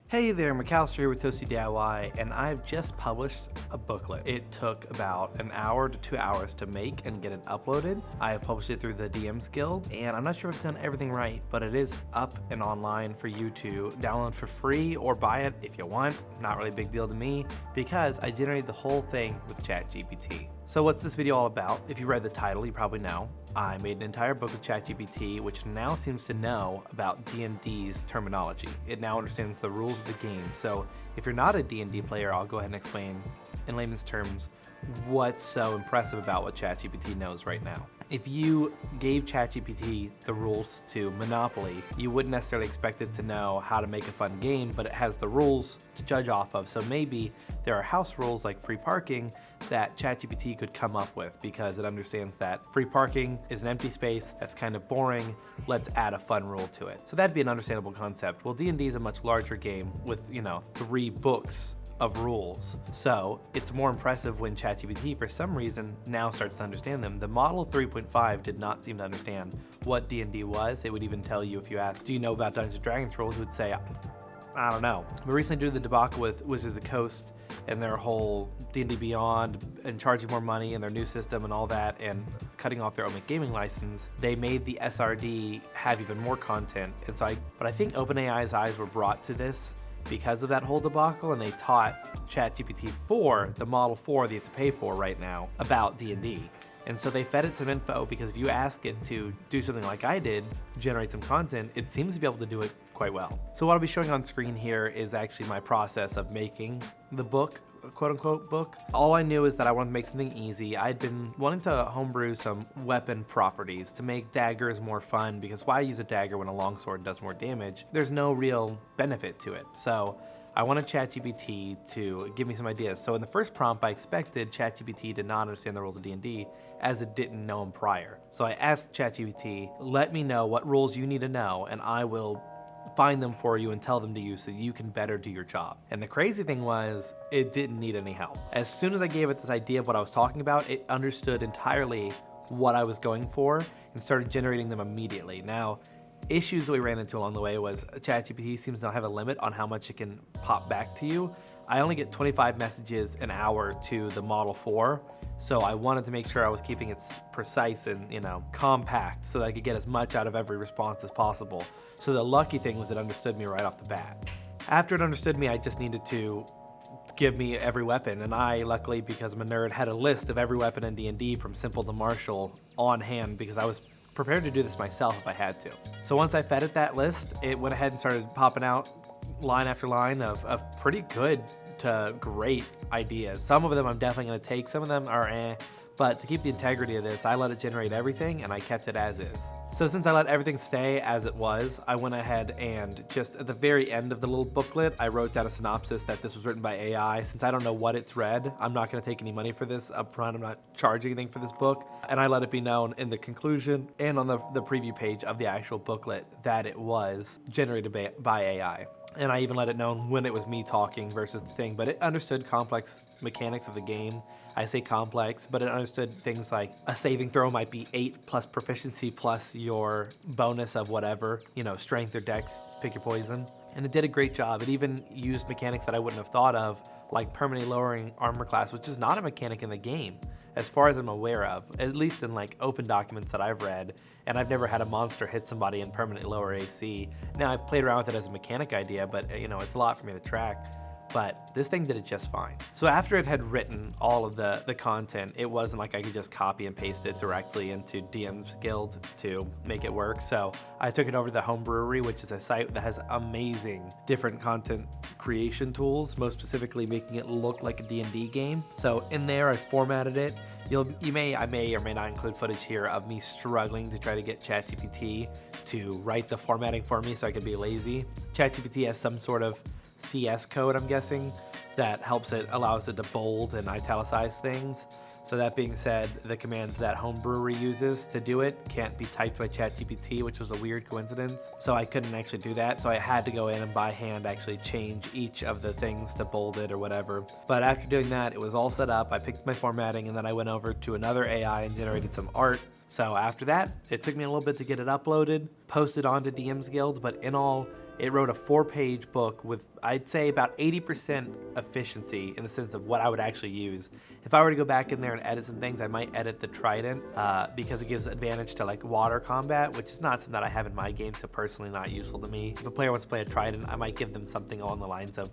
Hey there, McAllister here with Toasty DIY, and I've just published a booklet. It took about an hour to 2 hours to make and get it uploaded. I have published it through the DMs Guild, and I'm not sure if I've done everything right, but it is up and online for you to download for free or buy it if you want. Not really a big deal to me, because I generated the whole thing with ChatGPT. So what's this video all about? If you read the title, you probably know. I made an entire book with ChatGPT, which now seems to know about D&D's terminology. It now understands the rules of the game. So if you're not a D&D player, I'll go ahead and explain in layman's terms what's so impressive about what ChatGPT knows right now. If you gave ChatGPT the rules to Monopoly, you wouldn't necessarily expect it to know how to make a fun game, but it has the rules to judge off of. So maybe there are house rules like free parking that ChatGPT could come up with because it understands that free parking is an empty space, that's kind of boring, let's add a fun rule to it. So that'd be an understandable concept. Well, D&D is a much larger game with, 3 books of rules. So it's more impressive when ChatGPT, for some reason, now starts to understand them. The model 3.5 did not seem to understand what D&D was. It would even tell you if you asked, do you know about Dungeons & Dragons rules? It would say, I don't know. But recently, due to the debacle with Wizards of the Coast and their whole D&D Beyond and charging more money and their new system and all that and cutting off their own gaming license, they made the SRD have even more content. And so I think OpenAI's eyes were brought to this because of that whole debacle, and they taught ChatGPT 4, the Model 4 that you have to pay for right now, about D&D. And so they fed it some info because if you ask it to do something like I did, generate some content, it seems to be able to do it quite well. So what I'll be showing on screen here is actually my process of making the book, quote unquote book. All I knew is that I wanted to make something easy. I'd been wanting to homebrew some weapon properties to make daggers more fun, because why use a dagger when a longsword does more damage? There's no real benefit to it. So I wanted ChatGPT to give me some ideas. So in the first prompt, I expected ChatGPT did not understand the rules of D&D as it didn't know them prior. So I asked ChatGPT, let me know what rules you need to know, and I will find them for you and tell them to you so you can better do your job. And the crazy thing was, it didn't need any help. As soon as I gave it this idea of what I was talking about, it understood entirely what I was going for and started generating them immediately. Now, issues that we ran into along the way was ChatGPT seems to not have a limit on how much it can pop back to you. I only get 25 messages an hour to the Model 4, so I wanted to make sure I was keeping it precise and, compact so that I could get as much out of every response as possible. So the lucky thing was it understood me right off the bat. After it understood me, I just needed to give me every weapon, and I, luckily, because I'm a nerd, had a list of every weapon in D&D from simple to martial on hand because I was prepared to do this myself if I had to. So once I fed it that list, it went ahead and started popping out line after line of pretty good to great ideas. Some of them I'm definitely going to take, some of them are but to keep the integrity of this, I let it generate everything and I kept it as is. So since I let everything stay as it was, I went ahead and just at the very end of the little booklet, I wrote down a synopsis that this was written by AI. Since I don't know what it's read, I'm not going to take any money for this up front. I'm not charging anything for this book. And I let it be known in the conclusion and on the preview page of the actual booklet that it was generated by AI. And I even let it know when it was me talking versus the thing, but it understood complex mechanics of the game. I say complex, but it understood things like a saving throw might be 8 plus proficiency plus your bonus of whatever, strength or dex, pick your poison. And it did a great job. It even used mechanics that I wouldn't have thought of, like permanently lowering armor class, which is not a mechanic in the game, as far as I'm aware of, at least in open documents that I've read, and I've never had a monster hit somebody and permanently lower AC. Now, I've played around with it as a mechanic idea, but it's a lot for me to track. But this thing did it just fine. So after it had written all of the content, it wasn't like I could just copy and paste it directly into DM's Guild to make it work. So I took it over to the Homebrew, which is a site that has amazing different content creation tools, most specifically making it look like a D&D game. So in there, I formatted it. I may or may not include footage here of me struggling to try to get ChatGPT to write the formatting for me so I could be lazy. ChatGPT has some sort of CS code, I'm guessing, that allows it to bold and italicize things. So that being said, the commands that Homebrew uses to do it can't be typed by ChatGPT, which was a weird coincidence. So I couldn't actually do that. So I had to go in and by hand actually change each of the things to bold it or whatever. But after doing that, it was all set up. I picked my formatting and then I went over to another AI and generated some art. So after that, it took me a little bit to get it uploaded, posted onto DM's Guild, but in all, It wrote a 4-page book with, I'd say, about 80% efficiency in the sense of what I would actually use. If I were to go back in there and edit some things, I might edit the trident because it gives advantage to like water combat, which is not something that I have in my game, so personally not useful to me. If a player wants to play a trident, I might give them something along the lines of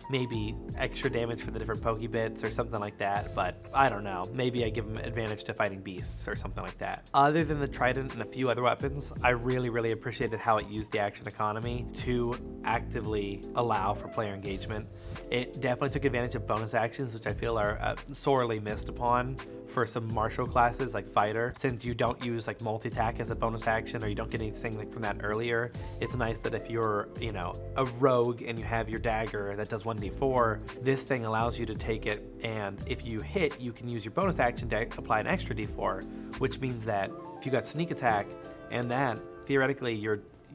maybe extra damage for the different Pokebits or something like that, but I don't know. Maybe I give them advantage to fighting beasts or something like that. Other than the trident and a few other weapons, I really appreciated how it used the action economy to actively allow for player engagement. It definitely took advantage of bonus actions, which I feel are sorely missed upon for some martial classes like fighter. Since you don't use like multi-attack as a bonus action, or you don't get anything like from that earlier, it's nice that if you're, you know, a rogue and you have your dagger that does 1d4, this thing allows you to take it, and if you hit, you can use your bonus action to apply an extra d4, which means that if you got sneak attack and that, theoretically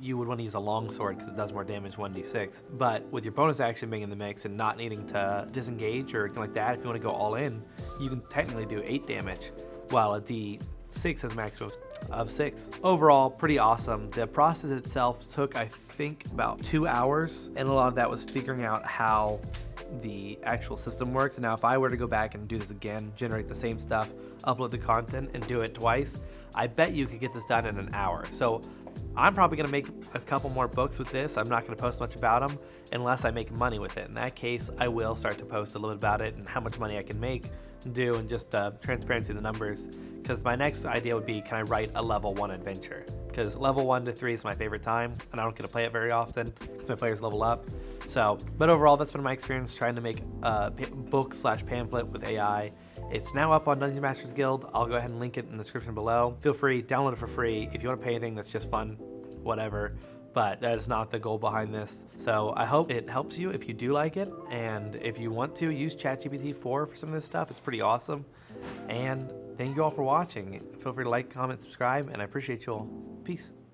you would want to use a longsword because it does more damage, 1d6. But with your bonus action being in the mix and not needing to disengage or anything like that, if you want to go all in, you can technically do 8 damage, while a d6 has a maximum of 6. Overall, pretty awesome. The process itself took, I think, about 2 hours, and a lot of that was figuring out how the actual system works. Now, if I were to go back and do this again, generate the same stuff, upload the content, and do it twice, I bet you could get this done in an hour. So I'm probably going to make a couple more books with this. I'm not going to post much about them unless I make money with it. In that case, I will start to post a little bit about it and how much money I can make, do, and just transparency of the numbers. Because my next idea would be, can I write a level 1 adventure? Because level 1 to 3 is my favorite time, and I don't get to play it very often because my players level up. So, but overall, that's been my experience trying to make a book/pamphlet with AI. It's now up on Dungeon Masters Guild. I'll go ahead and link it in the description below. Feel free, download it for free. If you want to pay anything, that's just fun, whatever. But that is not the goal behind this. So I hope it helps you if you do like it. And if you want to, use ChatGPT 4 for some of this stuff. It's pretty awesome. And thank you all for watching. Feel free to like, comment, subscribe, and I appreciate you all. Peace.